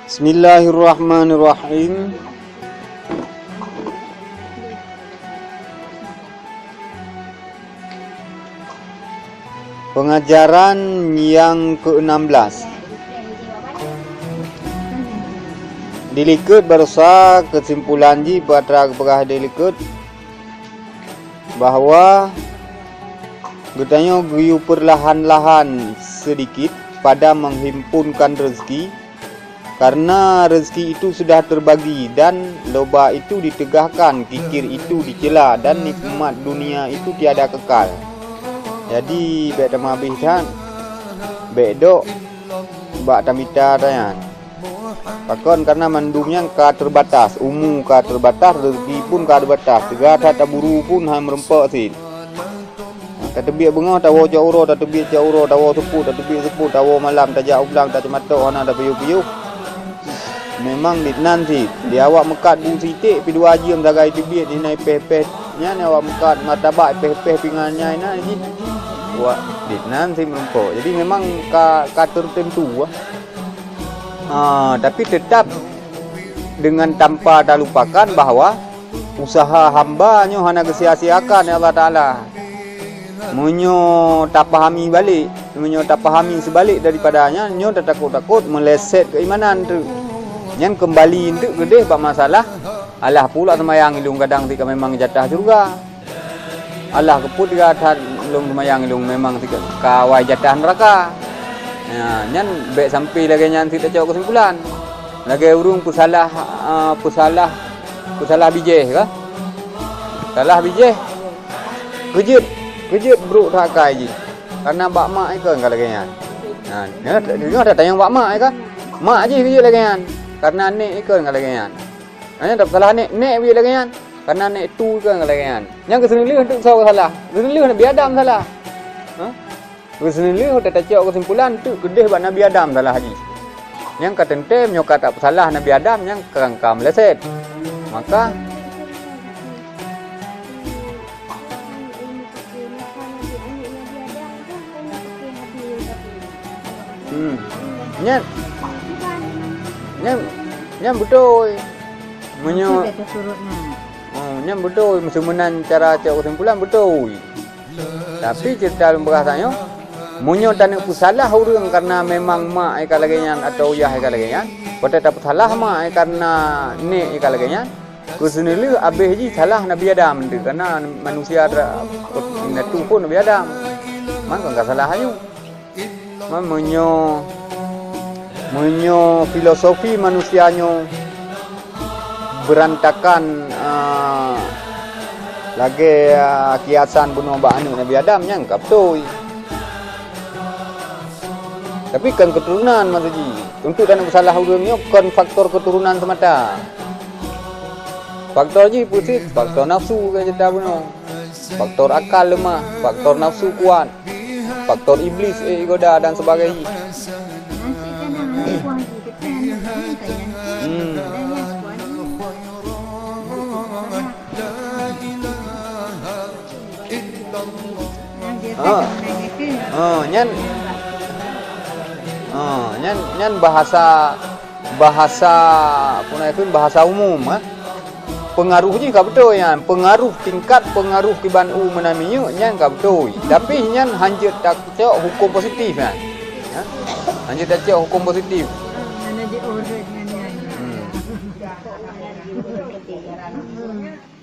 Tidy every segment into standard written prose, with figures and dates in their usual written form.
Bismillahirrahmanirrahim. Pengajaran yang ke-16. Dilikut berusaha kesimpulan ji pada perkara dilikut bahawa katanya geyu perlahan-lahan sedikit pada menghimpunkan rezeki, karena rezeki itu sudah terbagi dan loba itu ditegahkan, kikir itu dicela dan nikmat dunia itu tiada kekal. Jadi baik tamah habis kan, baik dok bak tamita tayan. Pakon karena mandumnya ka terbatas, umur ka terbatas, rezeki pun ka terbatas. Tegah tak buru pun ham merempak sin. Tak tebiak bengah, tawo jauro, tak tebiak jauro, tawo seput, tak tebiak seput, tawo malam, tak jak ublang, tak cematok, ana tak piyuh-piyuh. Memang di nanti dia awak mekat bu sitik pi 2 jam sagai tebiak di naik peh-peh nya ni awak mekat martabak peh-peh pingannya ina ni. Awak di nanti merempak. Jadi memang ka tertentu tapi tetap dengan tanpa tak lupakan bahawa usaha hamba-nya hanya kesia-siakan ya Allah Ta'ala. Menyo tak pahami balik, menyo tak pahami sebalik daripadanya, nyo tak takut-takut meleset keimanan tu. Yang kembali itu gede bab masalah. Allah pula semayang ilung kadang tika memang jatah surga. Allah keput tika ilung semayang ilung memang tika kawai jatah neraka. Ya, nyan baik sampai lagi nyan kita cakap kesimpulan. Lagi urung pusalah bijih ke? Salah bijih. Kejut bro tak kai ji. Karena bak mak ikon kalau lagi nyan. Nah, dia ada tanya bak mak ke? Mak je kejut lagi nyan. Karena nek ikon kalau lagi nyan. Hanya tak salah nek bijih lagi nyan. Karena nek tu ikon kalau lagi nyan. Yang kesenilih untuk salah. Kesenilih Nabi Adam salah. Kesenilih tak cakap kesimpulan tu kedeh bak Nabi Adam salah haji. Yang katentem nyokat tak salah Nabi Adam yang kerangka meleset. Maka Nyan betul. Menyo nyan betul musumenan cara cakap kesimpulan betul. Tapi cerita bahasanya munyo tak nak salah urang karena memang mak ikal lagi nyan atau yah ikal lagi nyan. Pada tak salah mak karena nek ikal lagi nyan. Kesenili abeh ji salah Nabi Adam tu karena manusia tu pun Nabi Adam. Maka enggak salah ayu. Menyo filosofi manusianya berantakan lagi kiasan bunuh bak anu Nabi Adam yang kaptoi. Tapi kan keturunan maksudnya. Untuk dan masalah urangnya kan faktor keturunan semata. Faktor ji pusing, faktor nafsu ke cerita bunuh. Faktor akal lemah, faktor nafsu kuat, faktor iblis goda dan sebagainya. Nyan bahasa punaikan bahasa umum pengaruhnya ka betul yan, pengaruh tingkat pengaruh kiban menaminya nyan ka betul. Tapi nyan hanjut tak cak hukum positif kan. Hanjut tak cak hukum positif.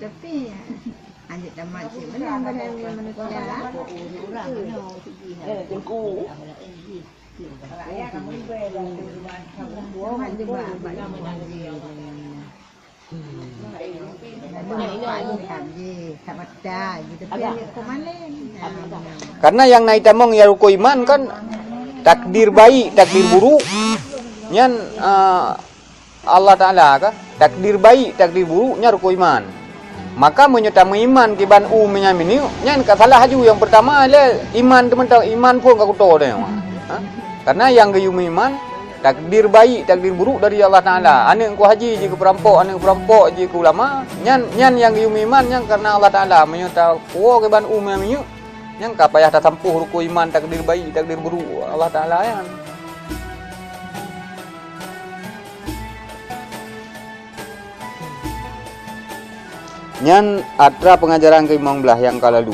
Tapi anjir tamat sih benar manusia. Karena yang naik tamong ya ruko iman kan takdir baik, takdir buruk. Nyan Allah Ta'ala kan takdir baik, takdir buruknya ruko iman. Maka menyutamu iman kiban menyamini nyan ka salah haju yang pertama le iman teman-teman iman pun ka kuto dia. Karena yang gayum iman takdir baik, takdir buruk dari Allah Ta'ala. Anak ku haji je ke perampok, anak perampok je ke ulama. Nyan yang gayum iman yang karena Allah Ta'ala menyuta kuo kiban menyamini yang ka payah tak sampuh ruko iman takdir baik, takdir buruk Allah Ta'ala yang Nyan atra pengajaran ke-15 yang kalalu.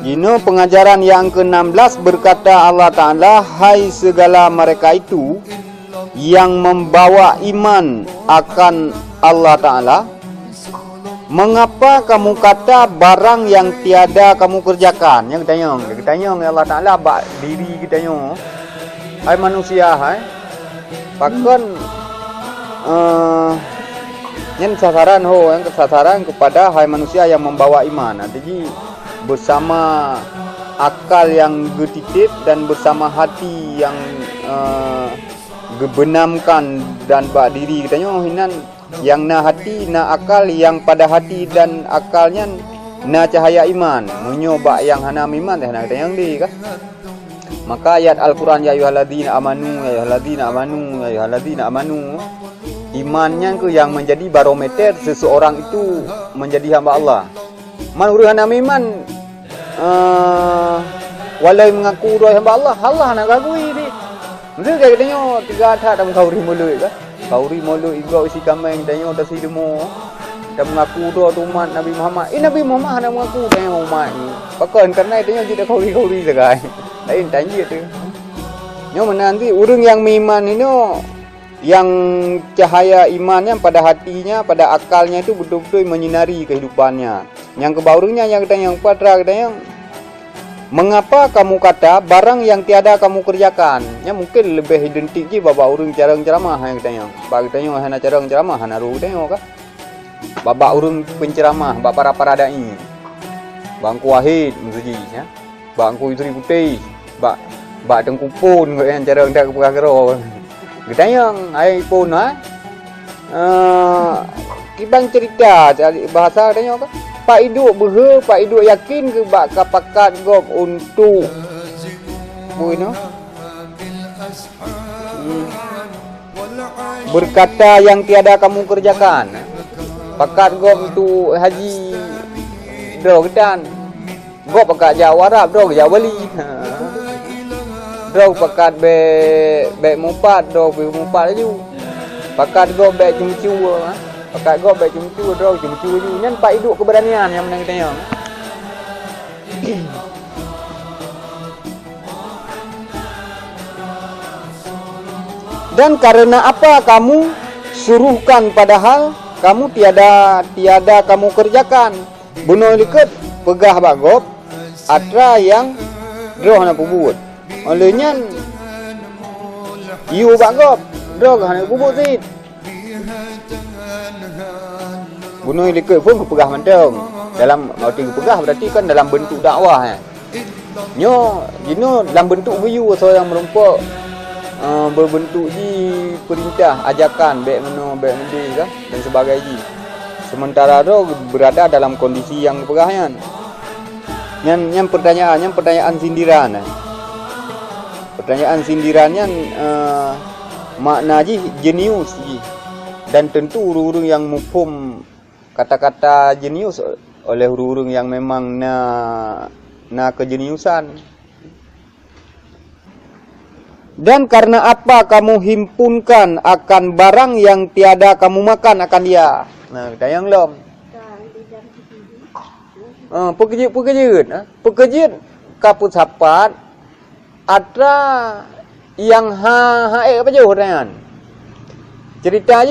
Ini pengajaran yang ke-16 berkata Allah Ta'ala, hai segala mereka itu yang membawa iman akan Allah Ta'ala, mengapa kamu kata barang yang tiada kamu kerjakan? Yang kita tanya Allah Ta'ala bak diri kita tanya. Hai manusia, hai. Pakon yang sasaran yang sasaran kepada hai manusia yang membawa iman. Jadi bersama akal yang getitip dan bersama hati yang gebenamkan dan bak diri kita tanya hinan yang na hati na akal yang pada hati dan akalnya na cahaya iman menyobak yang hana iman dah nak yang di kah. Maka ayat Al-Quran ya ayyuhalladzina amanu ya ayyuhalladzina amanu ya ayyuhalladzina amanu, imannya ke yang menjadi barometer seseorang itu menjadi hamba Allah. Man urang hana iman walai mengaku doa hamba Allah, Allah nak gagui ni. Mesti kita tengok tiga atas dalam kauri mulut kah. Kauri mulut igau isi kameng tengok tak sidemo. Dan mengaku doa umat Nabi Muhammad. Nabi Muhammad hana mengaku tengok umat ni. Pakon kerana tengok kita kauri-kauri segai. Lain tanya tu. Nyo menanti urang yang beriman ini yang cahaya imannya pada hatinya, pada akalnya itu betul-betul menyinari kehidupannya. Yang kebaurungnya yang kita yang patra kita yang mengapa kamu kata barang yang tiada kamu kerjakan? Ya mungkin lebih identik je bapa urang cara ceramah yang kita yang. Bagi kita yang hana cara ceramah hana ru tengok kah? Bapa urang penceramah, bapa para dai. Bangku Wahid mesti ya. Bangku Isri Putih, bak Tengku Pun yang cara ndak kepagaro. Kita yang ai pun kibang cerita bahasa tengok kah? Pak hidup berhe, Pak hidup yakin ke bak kapakat gop untuk buino berkata yang tiada kamu kerjakan. Pakat gop untuk haji do kedan. Gop pakat Jawa Arab do ke Jawa Bali. Do pakat be mupat do be mupat aju. Pakat gop be cumcu. Pakat gop be cumcu do cumcu aju. Nyan pak hidup keberanian yang menang kita yang. Dan karena apa kamu suruhkan padahal kamu tiada kamu kerjakan. Bunuh liket pegah bagop atra yang roh nak pubut. Olehnya you bagop roh nak pubut sit. Bunuh liket pun pegah manteng. Dalam arti pegah berarti kan dalam bentuk dakwah Nyo jino dalam bentuk buyu so yang merompak berbentuk di perintah ajakan baik meno baik mendi kah dan sebagainya. Sementara tu berada dalam kondisi yang pegahnya. Yang pertanyaan sindiran. Pertanyaan sindirannya makna ji jenius ji. Dan tentu urung-urung yang mufhum kata-kata jenius oleh urung-urung yang memang na kejeniusan. Dan karena apa kamu himpunkan akan barang yang tiada kamu makan akan dia. Nah, kita yang lom. Pekerjaan kaput sapat atra yang apa je orang. Cerita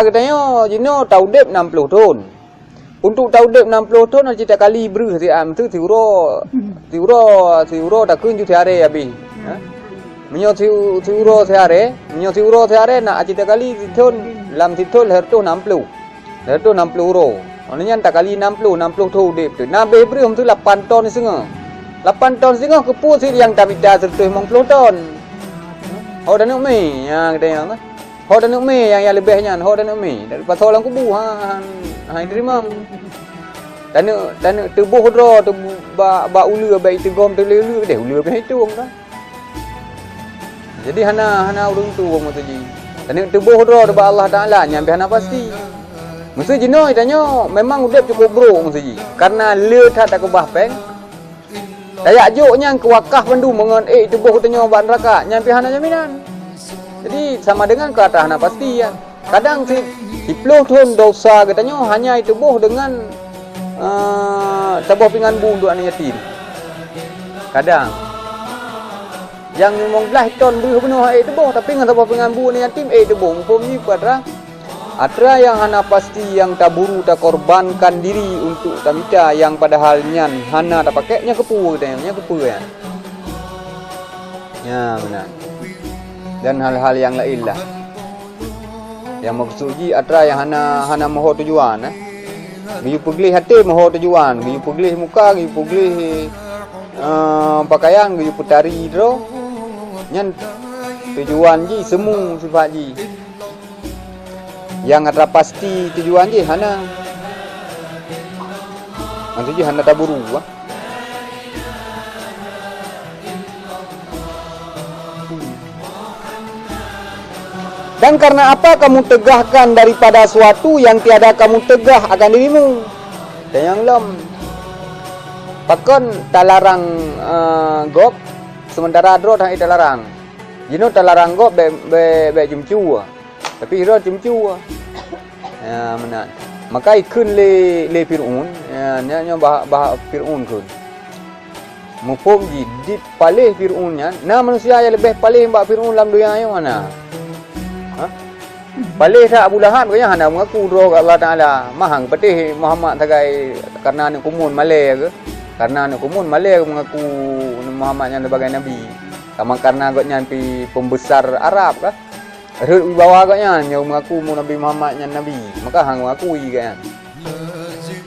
katanya jino taudep 60 tahun. Untuk taudep 60 tahun cerita kali beru siam tu tiuro tak kun ju tiare abi. Menyo tiuro tiare nak cerita kali tahun lam titul hertu 60. Hertu 60 euro. Onnya tak kali 60 tahun dep tu. Nabe beru tu 8 ton setengah. 8 ton setengah kepu si yang tabita 150 ton. Ho dah nak mai yang katanya. Ho dah nak mai yang lebihnya, ho dah nak mai. Daripada orang kubu hai terima. Dan nak tebuh dro tu ba ulu baik tegom telelu deh ulu pe itu kan. Jadi hana urung tu wong tu ji. Dan nak tebuh dro ba Allah Taala nyampe hana pasti. Mesti jino tanya memang udap cukup bro mesti ji. Karena le tak kebah peng. Dayak joknya ke wakaf pendu mengon tebuh tanya ba neraka nyampe hana jaminan. Jadi sama dengan kata hana pasti ya. Kadang si 10 tahun dosa katanya hanya ditebuh dengan tabuh pingan bu untuk anak yatim. Kadang yang 15 ton beri penuh ditebuh tapi dengan tabuh pingan bu anak yatim ditebuh. Mumpuni pada atra yang hana pasti yang taburu tak korbankan diri untuk tamita yang padahalnya hana tak pakainya kepu katanya kepu ya. Ya benar. Dan hal-hal yang lain lah. Yang maksudnya atra yang hana mahu tujuan Giyu pegli hati mahu tujuan, giyu pegli muka, giyu pegli pakaian, giyu putari dro. Nyan tujuan ji semu sifat ji. Yang atra pasti tujuan ji hana. Maksudnya hana taburu Dan karena apa kamu tegahkan daripada suatu yang tiada kamu tegah akan dirimu. Dan yang lom pakon talarang gop sementara dro tak talarang. Jino talarang gop be jumcu. Tapi hiro jumcu. Ya benar. Maka ikun le Fir'aun, nya bah Fir'aun kun. Mupom ji dit palih Fir'aunnya, na manusia yang lebih palih mbak Fir'aun dalam dunia yang mana? Palih tak Abu Lahab kaya hana mengaku roh Allah Taala mahang patih Muhammad tagai karena nak kumun Malay ke karena nak kumun Malay mengaku Muhammad yang sebagai nabi sama karena agaknya pi pembesar Arab kah rut bawa agaknya yang mengaku Nabi Muhammad yang nabi maka hang mengakui kan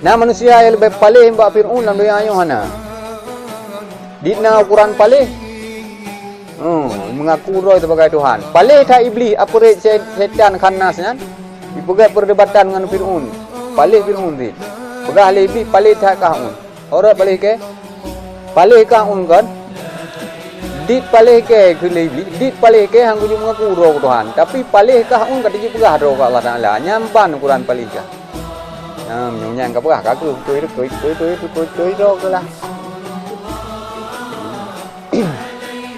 nah manusia yang lebih palih mbak Fir'aun dalam dunia yang hana dina ukuran palih mengaku roh sebagai Tuhan. Palih tak iblis apa setan khanasnya? Dipegat perdebatan dengan Fir'aun. Palih Fir'aun dit. Pegah ahli iblis palih tak kahun. Orang palih ke? Palih kahun kan? Dit palih ke iblis. Dit palih ke hang kunjung mengaku roh Tuhan. Tapi palih kahun kata je pegah roh Allah Taala. Nyampan ukuran palih kah? Menyang ka pegah ka tu roh ke lah.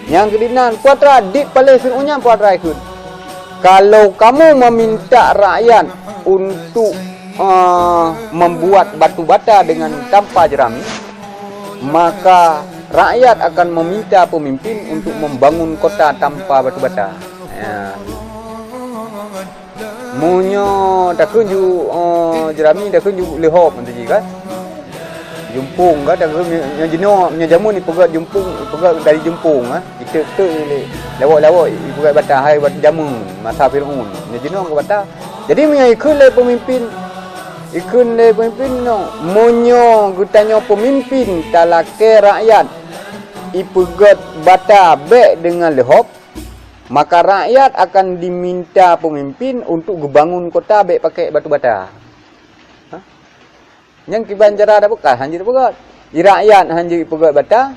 Yang kedinan puatra dit palih Fir'aunnya puatra ikut. Kalau kamu meminta rakyat untuk membuat batu bata dengan tanpa jerami, maka rakyat akan meminta pemimpin untuk membangun kota tanpa batu bata. Ya. Munyo dak kunju jerami dak kunju lehop nanti kan. Jumpung kan dak yang jeno nya jamu ni pegat jumpung pegat dari jumpung kita ni lawak-lawak pegat bata hai buat jamu masa Fir'aun nya jeno ke bata jadi punya ikun le pemimpin no monyo gutanyo pemimpin talake rakyat ipegat bata be dengan lehop maka rakyat akan diminta pemimpin untuk bangun kota be pakai batu bata. Yang kibanjara dah bekas hanji dah pegat. Rakyat hanji pegat bata.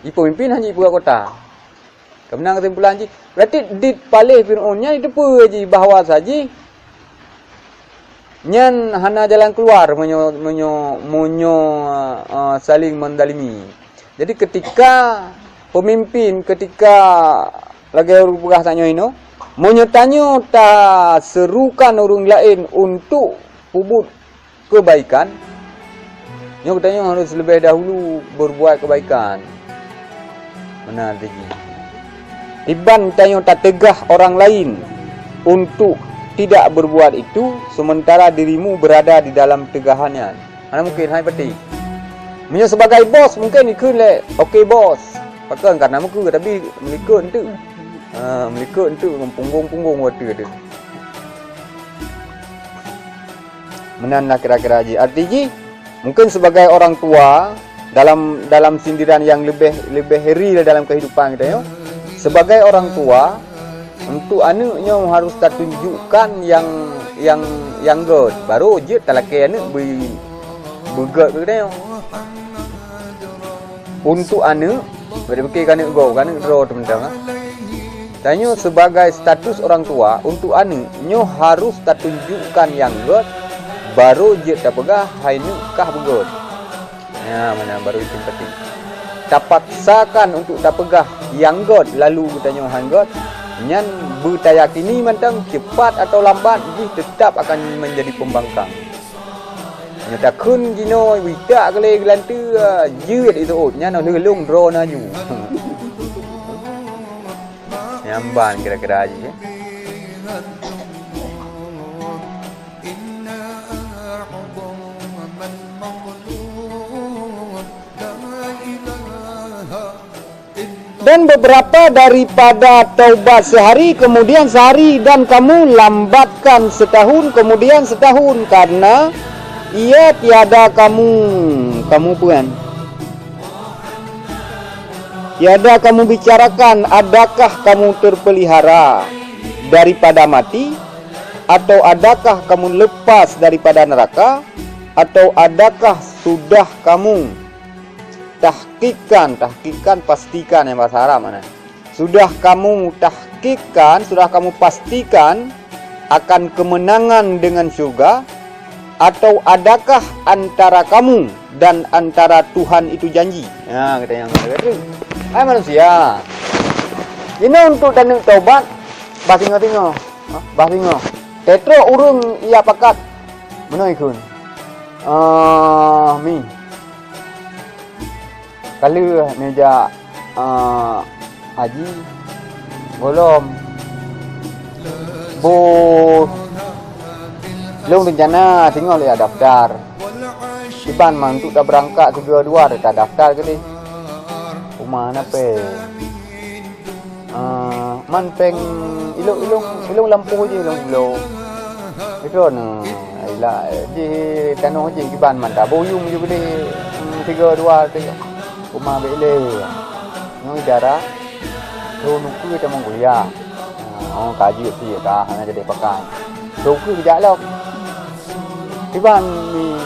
Pemimpin hanji pegat kota. Kemenang kesimpulan ji. Berarti dit palih Fir'aunnya itu apa ji bahawa saji. Nyan hana jalan keluar monyo saling mendalimi. Jadi ketika pemimpin ketika lagi berpegas tanya ini monyo tanyo ta serukan orang lain untuk pubut kebaikan, yang katanya harus lebih dahulu berbuat kebaikan. Benar lagi. Iban tanya tak tegah orang lain untuk tidak berbuat itu, sementara dirimu berada di dalam tegahannya. Mana mungkin hai peti. Menyo sebagai bos mungkin ikut le, okey bos. Pakai karena muka tapi melikut tu. Melikut tu punggung-punggung waktu tu. Menanlah kira-kira ji. Artinya mungkin sebagai orang tua dalam sindiran yang lebih real dalam kehidupan kita yo. Sebagai orang tua untuk anaknya harus tunjukkan yang good. Baru je talake anak bergod kita yo. Untuk anak berfikir kan anak go kan ro teman-teman. Tanya sebagai status orang tua untuk anaknya harus tunjukkan yang good. Baru je tak pegah hai kah begot. Ya mana baru itu penting. Tak paksakan untuk tak pegah yang god lalu kita nyoh hang god Nyan bertayakini mentang cepat atau lambat jih tetap akan menjadi pembangkang. Nyata kun gino wita kale gelantu jeut itu nya no helung dro na ju. Nyamban kira-kira aja ya. Dan beberapa daripada taubat sehari, kemudian sehari, dan kamu lambatkan setahun, kemudian setahun, karena ia tiada kamu pun. Tiada kamu bicarakan, adakah kamu terpelihara daripada mati, atau adakah kamu lepas daripada neraka, atau adakah sudah kamu tahqiqkan pastikan yang bahasa Arab mana. Sudah kamu tahqiqkan, sudah kamu pastikan akan kemenangan dengan syurga, atau adakah antara kamu dan antara Tuhan itu janji? Kata yang kata. Hai manusia. Ini untuk tanda taubat. Bah tengok. Bah tengok. Tetro urung ia pakat. Mana ikun? Mi. Kalau meja haji belum belum rencana tengok lihat daftar Iban mantuk dah berangkat 32 dah daftar ke ni rumah apa man peng ilung lampu je ilung belum itu no ila di tanah je Iban man dah boyung je boleh 32 tu rumah bele noi darah tu nuku kita Mongolia kaji tu ya hanya jadi pakai tu ke kejap lah Iban ni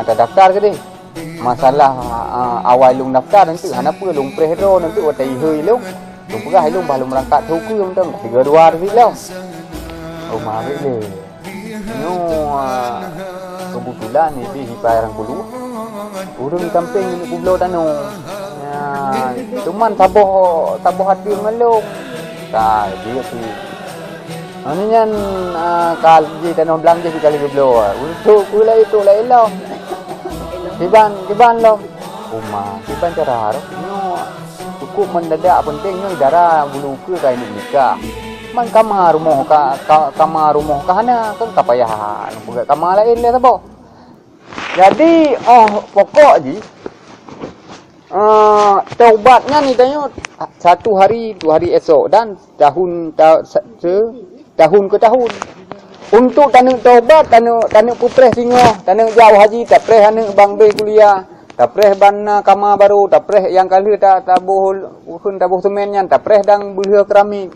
dah daftar ke ni masalah awal lung daftar nanti apa lung prehro nanti watai hơi lung lung perah lung balum berangkat tu ke tentang 32 hari lah rumah bele no kebetulan ni di Hiparang Kulu urung kampung ni Pulau Tano cuman taboh hati ngelung tak dia tu ni kan kal di Tano Belang je sekali Pulau untuk pula itu lah elok Kiban lo rumah Kiban cara no cukup mendadak pentingnya darah bulu ke kain nikah man kamar rumah kamar rumah kahana kan kapayahan bukan kamar lain lah sabo jadi pokok je taubatnya ni tanya 1 hari 2 hari esok dan tahun ke tahun untuk tanah taubat tanah pupres singoh tanah jauh haji tak preh tanah bang be kuliah tak preh ban kamar baru tak preh yang kali tak tabuh semennya tak preh dang belah keramik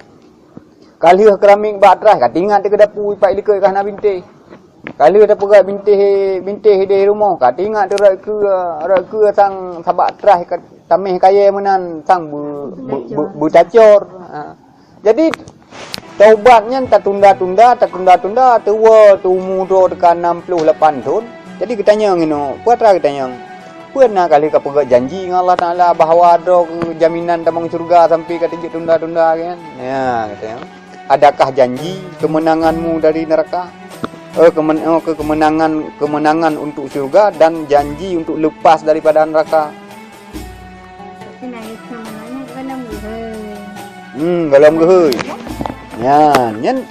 kali keramik batras kat ingat ke dapur ipak likai kahna binti kali ada pegat binti di rumah kat ingat tu rak ke sang sabak tras kat tamih kaya menan sang bercacor jadi taubatnya tak tunda-tunda tua tu umur dekat 68 tahun jadi kita tanya ngino puatra kita tanya pernah kali ka pegat janji dengan Allah Taala bahawa ada jaminan tamang surga sampai kata tunda-tunda kan ya katanya adakah janji kemenanganmu dari neraka? Kemenangan untuk surga dan janji untuk lepas daripada neraka. Golom geheuy. Nyan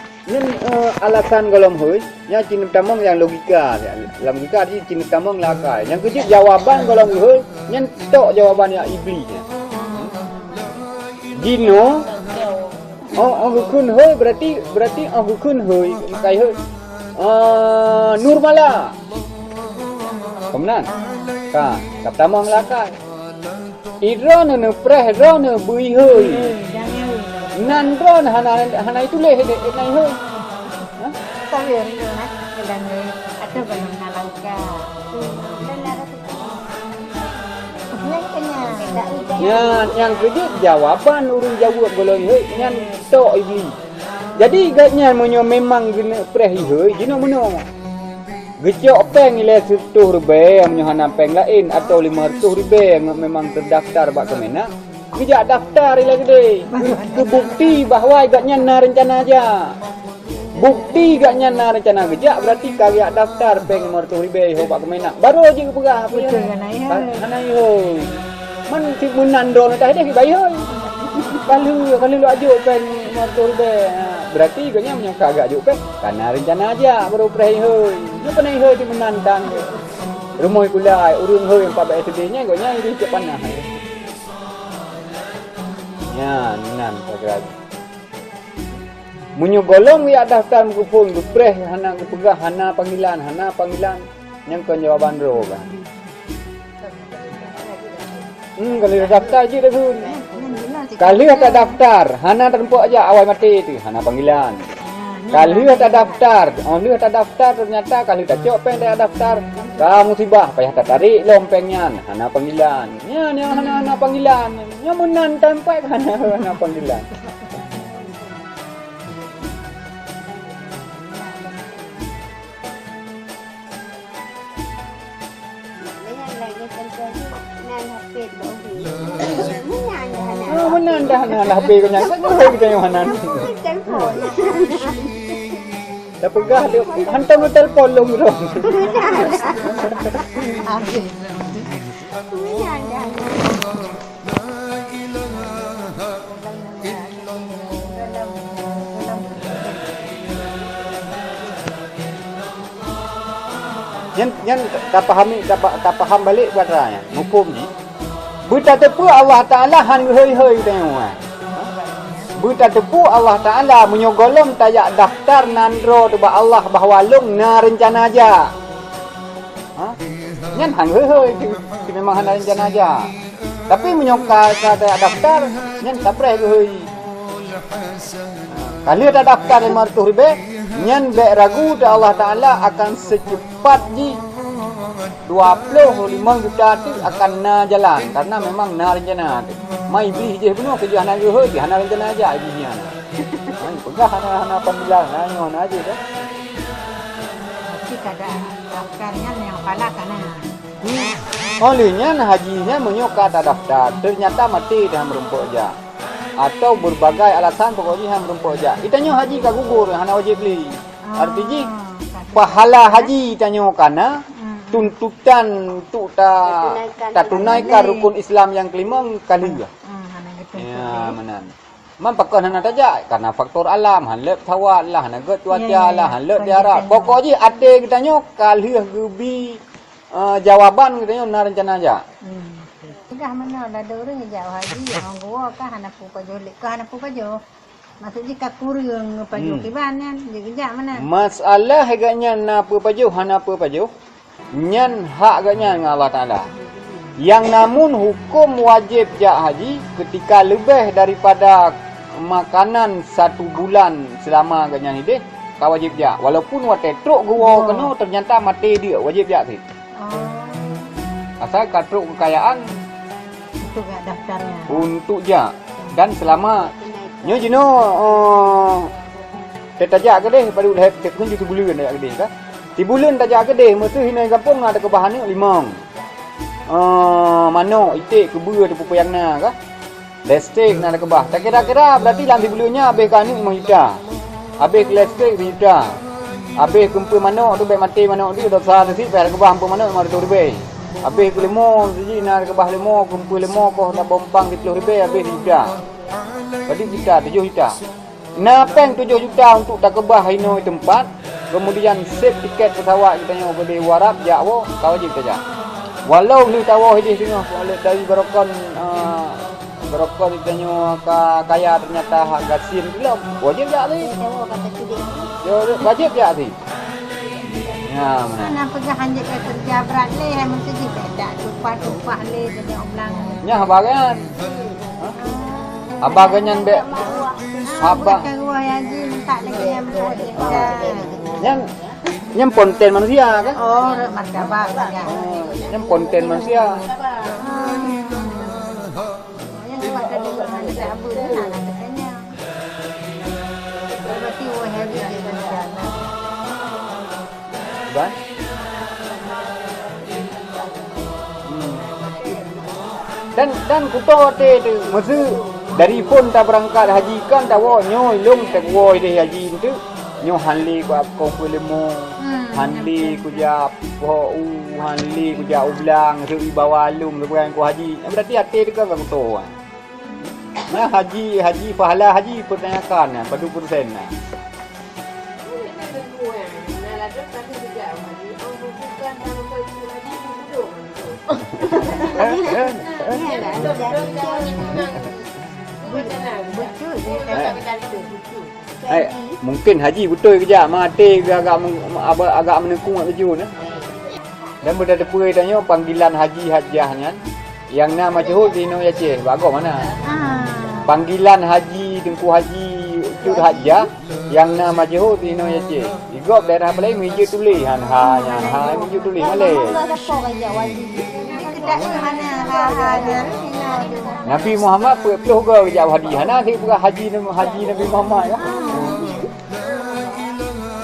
alasan golom heuy, nya cina tamang yang logika. Logika di cina tamang lakai. Yang kedua jawaban golom geheuy, nyan tok jawaban yang iblis. Dino hukun heuy berarti hukun heuy kai heuy. Nurmala. Kemenan. Ka, tamang lakai. Idron ne preh drone bui heuy. Nan drone hana itu leh nai heuy. Ha? Tawir nak dan ada banyak nalangka. Yang kedua jawaban urung jawab golong heuy nyan tok iblis. Jadi gatnya menyo memang gena preh heuy jino meno. Gejok peng ile 100 ribu menyohana peng lain atau 500 ribu yang memang terdaftar bak Kemenak. Gejak daftar ile gede. Ke bukti bahawa agaknya na rencana aja. Bukti agaknya na rencana gejak berarti kagak daftar peng 500 ribu ho bak Kemenak. Baru aja pegah apa Betul kan ayah? Hanai ho. Man si menandro tah dah bayar. Kalau lu ajuk peng 500 ribu. Berarti agaknya menyangka agak ajuk peng. Karena rencana aja baru perahi ho. Dia pernah ho di menantang. Rumah kulai urung ho yang pabai sedihnya agaknya ini cek panah. Ya, nan kagak. Munyo golong ya daftar mukupung gepreh hana kepegah hana panggilan yang ke jawaban ro kan. Kalau daftar je dah pun. Kali tak daftar, hana terempuk aja awal mati tu, hana panggilan. Kali tak daftar, only tak daftar ternyata kali tak cok peng tak daftar. Kamu musibah payah tak tarik lompengnya, hana panggilan. Ya, ni hana panggilan. Nya menan tempat hana panggilan. Menan dah hana HP kau nyai. Kau kita yang hana. Dah pegah dia hantar mu telefon long dong. Yang tak paham balik buat raya hukum ni. Buta tepu Allah Taala han hei tengok. Buta tepu Allah Taala menyogolom tayak daftar nandro tu Allah bahawa long na rencana aja. Ha? Nyan han hei memang han rencana aja. Tapi menyoka tayak daftar nyan tak preh hei. Kali tak daftar 500 ribu nyan bek ragu ta Allah Taala akan secepat ji 25 juta tu akan na jalan karena memang na rencana tu. Mai beli je penuh kerja hana ge he hana rencana aja ibunya. Mai pegah hana panggilan nyo na aja dah. Tapi kada daftarnya yang pala kana. Olehnya hajinya menyoka tak daftar ternyata mati dah merumpuk aja. Atau berbagai alasan pokoknya hang merumpuk aja. Itanya haji ka gugur hana wajib beli. Artinya pahala haji tanyo kana tuntutan untuk tak tunaikan rukun Islam yang kelima kali ya. Ya menan. Man pakon hana tajak karena faktor alam hanlep sawat lah hana cuaca lah hanlep jarak. Pokoknya ade kitanyo kali gebi jawaban kitanyo na rencana aja. Kah mana dah ada orang jauh haji orang gua kah hana pu pajo lek kah hana pu pajo. Maksudnya ka kurang pajo kiban kan dia kejak mana. Masalah agaknya na pu pajo hana pu pajo. Nyan hak agaknya dengan Allah Taala. Yang namun hukum wajib jak haji ketika lebih daripada makanan 1 bulan selama agaknya hidup kau wajib jak. Walaupun wate truk gua kena ternyata mati dia wajib jak sih. Asal katruk kekayaan untuk daftarnya. Untuk jak dan selama nyo jino tetajak ke deh pada udah tekun itu bulan dah ke deh kan. Di bulan tajak ke deh mesti hina kampung ada kebahan ni 5. Mano itik kebu ada pupayangna kah? Listrik nak ada kebah. Tak kira-kira berarti dalam bulannya habis kan ni 5 juta. Habis listrik 2 juta. Habis kumpul mano tu baik mati mano tu dah sah nasi bayar kebah kumpul mano 500 ribu. Habis ke lemo siji nak kebah lemo kumpul lemo kau nak bompang 30 ribu habis 2 juta. Jadi kita 7 juta. Napeng 7 juta untuk tak kebah hino tempat. Kemudian save tiket pesawat kita nyo ke Warab Jawa kau wajib saja. Walau ni tawa hadis tengah dari Barokon kita nyo kaya ternyata hak gasin belum wajib jak ni. Yo wajib jak ni. Ya mana. Mana pegah hanya kerja berat le hai mesti tak tumpah le jadi omlang. Nya habagan. Habaganyan be. Habang. Gua haji minta lagi yang buat Yang konten manusia kan? Oh, martabak ya. Yang konten manusia. Yang buat tadi mana tak abu nak katanya. Berarti wah hari dia rencana. Ban? Dan kuto te masa dari pun tak berangkat haji kan tak wo nyoi long tak wo de haji tu nyo hanli ko ko lemo hanli ku ja ko hanli ku ja ulang tu bawa lum tu kan ko haji berarti ate dekat kan kuto nah haji pahala haji pertanyakan padu persen nah mungkin haji betul kejap mati agak menekung nak tuju nah. Dan berada pui tanya panggilan haji hajahnya yang nama macam dino ya ceh bagus mana panggilan haji dengku haji ucur hajah yang nama macam dino ya ceh igop daerah lain meja tulis han meja tulis malay Nabi Muhammad perlu ke jauh haji hana ti bukan haji Nabi Muhammad ya.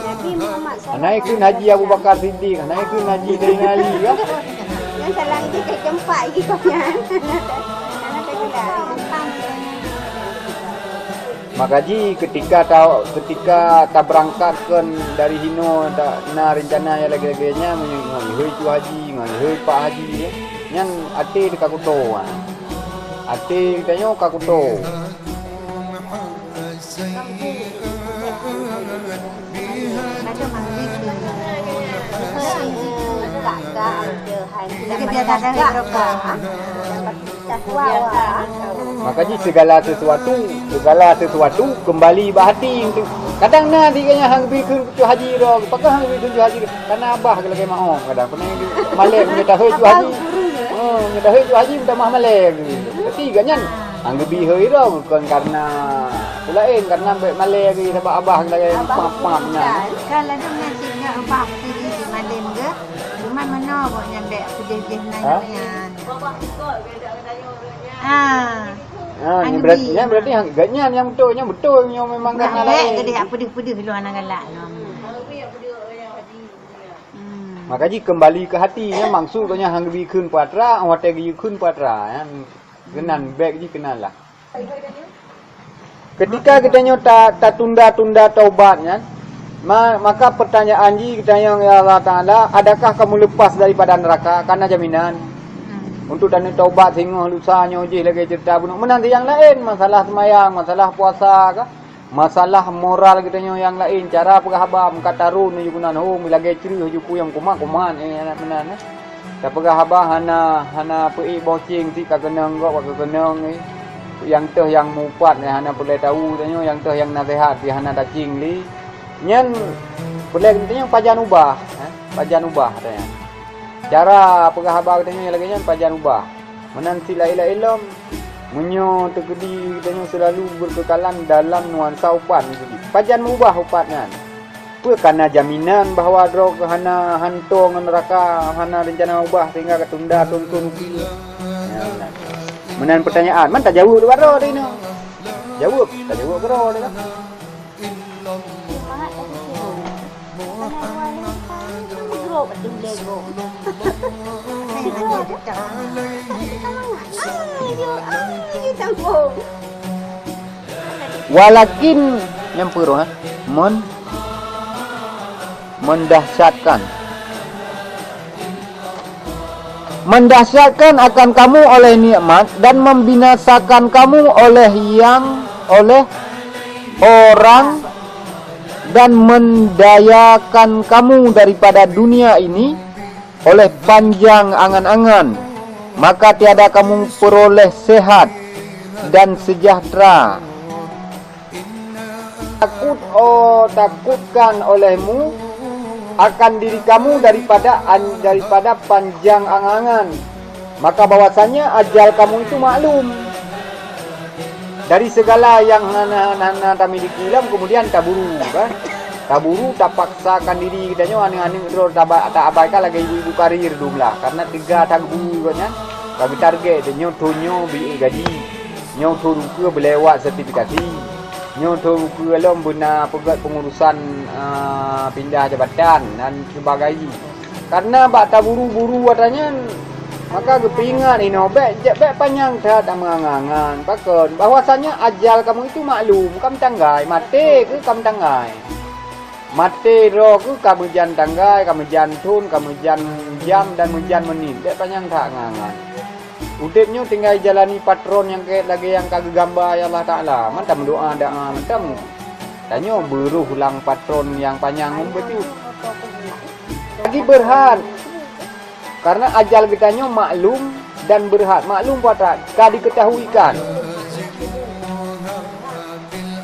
Nabi Muhammad naik ke haji Abu Bakar Siddiq, naik ke haji Sayyidina Ali ya. Yang salah itu ke tempat gitu kan. Makaji ketika tak berangkatkan dari Hino tak na rencana yang lagi-laginya menghoi tu haji, menghoi pak haji ya. Yang ate dekat kuto ate tanya kat kuto makanya segala sesuatu kembali bahati kadang nanti kayaknya hang bikin tu haji ro pakai hang bikin tu haji karena abah kalau kayak mau kadang pernah malek minta hoi tu haji minta hoi tu haji minta mah malek tapi ganyan hang lebih hoi ro bukan karena lain karena malek lagi sebab abah lagi pam nya kalau dengan sehingga abah tadi di malem ke cuma mana buat nyambe pudih-pudih nanya ni berarti ganyan yang betul memang kan lain. Gede pedih-pedih lu anak galak. Makanya kembali ke hatinya maksudnya hang bi keun patra awak gi keun patra ya. Kenan baik ji kenal lah. Ketika kita tak tunda-tunda taubatnya maka pertanyaan ji kita yang ya Allah Taala adakah kamu lepas daripada neraka karena jaminan untuk dan taubat sehingga lusanya je lagi cerita bunuh menanti yang lain masalah semayang masalah puasa ke masalah moral kita yang lain cara pegahaba mengkatarun ni gunan lagi ciri hujuku yang kuman menan tak pegahaba hana pei bocing ti kagenang gok kagenang ni yang teh yang mupat ni hana boleh tahu tanya yang teh yang nasihat di hana dacing li nyen boleh tanya pajan ubah tanya cara pegahaba katanya lagi nya pajan ubah menanti la ilaha illallah munyo tegedi katanya selalu berkekalan dalam nuansa upat gitu pajan ubah upatnya apa karena jaminan bahawa dro hana hantong neraka hana rencana ubah sehingga ketunda tuntun menan pertanyaan man tak jawab tu baro dino jawab tak jawab kero dah walakin yang puro mendahsyatkan akan kamu oleh nikmat dan membinasakan kamu oleh orang dan mendayakan kamu daripada dunia ini oleh panjang angan-angan maka tiada kamu peroleh sehat dan sejahtera takutkan olehmu akan diri kamu daripada panjang angan-angan maka bahwasanya ajal kamu itu maklum dari segala yang hana tamiliki ilam kemudian taburu kan taburu tak paksakan diri kitanya aning-aning terus tak abaikan lagi ibu karir dumlah karena 3 tanggu kan kami target nyotonyo bi gaji nyoton ke belewat sertifikasi nyoton ke lom bina pengurusan pindah jabatan dan sebagainya karena bak taburu-buru katanya Maka kepingat ini bet panjang tak mengangan pakon bahwasanya ajal kamu itu maklum, kamu tanggai, mati ke kamu tanggai. Mati roh ke kamu jan tanggai, kamu jan tun, kamu jan jam dan jan menit. Bet panjang tak ngangan. Udipnya tinggal jalani patron yang kayak lagi yang kagak gambar ya Allah Taala. Mantam doa mantam. Tanya beruh ulang patron yang panjang betul. Lagi berhad. Karena ajal kitanya maklum dan berhad. Maklum pada ka diketahui kan.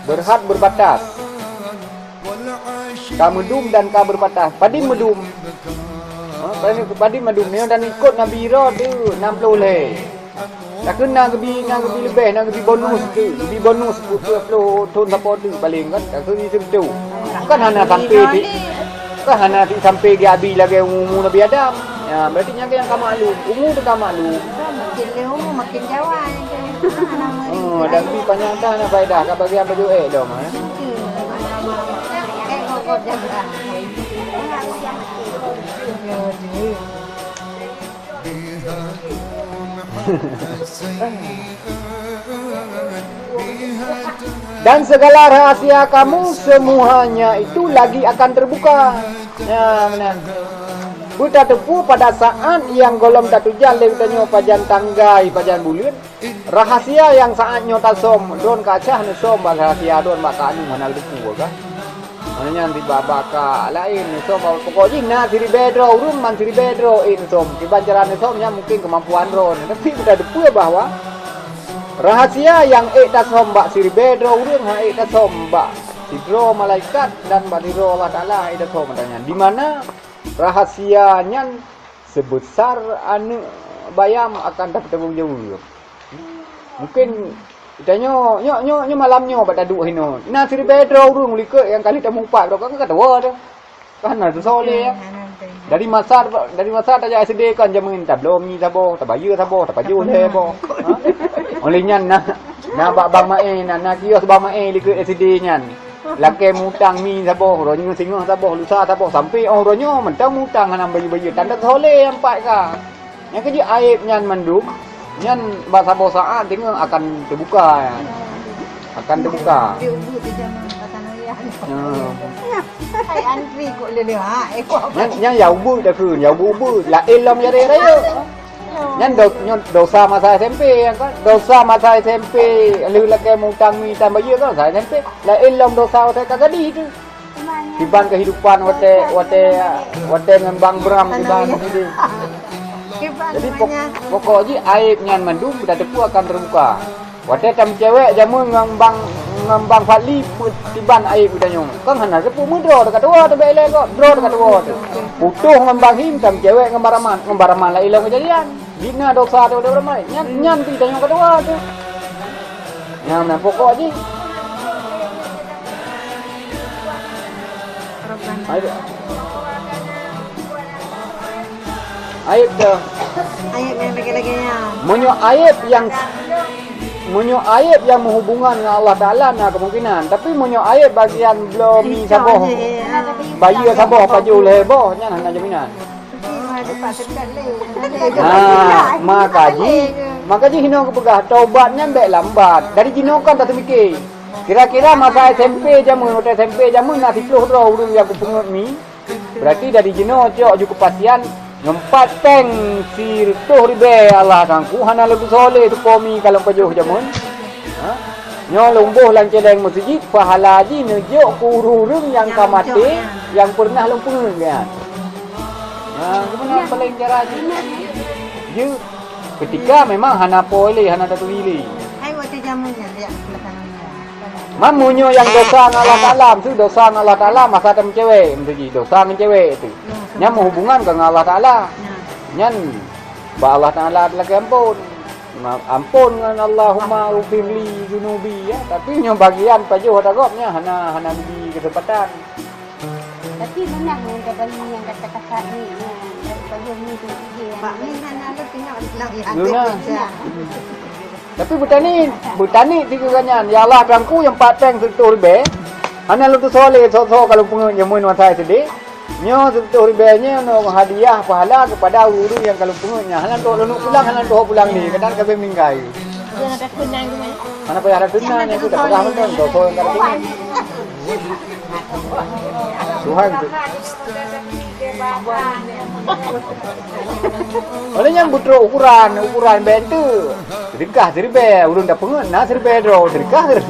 Berhad berbatas. Ka medum dan ka berbatas. Padi medum. Padi medum ni dan ikut Nabi Ira tu 60 leh. Tak kena gebi lebih, nak gebi bonus tu. Gebi bonus 10 tahun apa tu paling kan. Tak kena segitu. Kan hana sampai kan hana sampai ke abi lagi umur Nabi Adam. Ya, berarti yang kamu maklum. Umur tu kamu maklum. Makin lewat makin jauh Oh, dan lebih panjang dah nak faedah kat bagian baju dong. kok jaga. Dan segala rahasia kamu semuanya itu lagi akan terbuka. Ya, benar. Buta tepu pada saat yang golom tatu jale tanya pajan tanggai pajan bulir. Rahasia yang saatnya tasom don kacah nesom rahasia don maka anu mana tepu ka. Mananya nanti babaka lain nesom pokoknya na siri bedro urun man siri bedro nesom kibanjaran nesomnya mungkin kemampuan ron. Tapi buta tepu bahwa rahasia yang tasom bak siri bedro urun ha tasom bak sidro malaikat dan badiro Allah Taala tasom katanya. Di mana rahasianya sebesar anu bayam akan dapat tanggung jawab. Mungkin tanya nyo malamnya pada duk hino. Nah siri bedro urung lika yang kali temu pak ro kan kata wa tu. Kan tu soleh ya. Dari masa tak SD kan jamin tak belum ni sabo, tak bayar sabo, tak baju le bo. Oleh nyan na bang mae na kios bang mae lika SD nyan. Laki mutang mi sabo, ronyo singo sabo, lusa sabo sampai ronyo mentang mutang hanam bayi-bayi tanda soleh yang pak ka. Yang keji aib nyan manduk, nyan bahasa saat tengok akan terbuka ya. Akan terbuka. Diubu di zaman kata noyan. Hai antri kok lele ha ekor. Nyan ya ubu dah kun, ya ubu la elam ya raya. Nyan dosa masa SMP kan, dosa masa SMP lu laki mutang mi tambah ye kan masa SMP. La elam dosa saya kagak di itu. Tiban kehidupan wate ngembang beram tiban ini. Jadi pokoknya aib nyan mandum dah tepu akan terbuka. Wate tam cewek jamu ngembang fali tiban aib utanya. Kan hana tepu mudro dekat dua tu bele kok, dro dekat dua tu. Putuh ngembang him tam cewek ngembaraman la ilang kejadian. Dina dosa tu dah ramai. Nyan ti tanya kedua tu. Yang pokoknya aib tu. Aib yang lagi-laginya. Munyo aib yang menghubungan dengan Allah Taala nah kemungkinan. Tapi munyo aib bagian belum saboh. Bayi saboh paju lebo nya hanya jaminan. Makaji hino kepegah taubatnya mbek lambat. Dari jinokan tak mikir. Kira-kira masa SMP jamun SMP jamun nak 10 ro urang yang kupungut mi. Berarti dari jino cok ju kepastian ngempat teng sirtuh ribe Allah kangku hana lebih soleh tu komi kalau pajuh jamun. Ha? Nyo lumbuh lan celeng masjid pahala ji nejuk kururung yang kamate yang pernah lumpung kan. Kemudian paling cara je ketika memang hana boleh hana tak pilih. Hai waktu jamunya dia belakangnya. Mamunyo yang dosa dengan Allah Taala tu dosa dengan Allah Taala masa tem cewek mesti dosa dengan cewek tu. Nya menghubungan dengan Allah Taala. Nyan ba Allah Taala lagi ampun. Ampun dengan Allahumma ufirli dunubi ya. Tapi nya bagian pajuh dagopnya hana di kesempatan. Tapi benar yang kata yang kata-kata ni daripada ni tu dia. Pak ni hana lu tengok lagi ada. Tapi butani tiga ganyan. Ya Allah bangku yang pateng sentuh ribe. Hana lu tu soleh so kalau pengen jamun wasai sedih. Nyo tentu ribanya no hadiah pahala kepada guru yang kalau pungunya. Halan tu lalu pulang halan tu pulang ni. Kadang kami minggai. Dia ada kunang tu mana? Mana payah ada tunanya itu tak pernah kan tu kau yang kata. Tuhan tu. Olehnya butro ukuran ben tu. Sedekah seribe, urun dah pengen nah seribe dro, sedekah.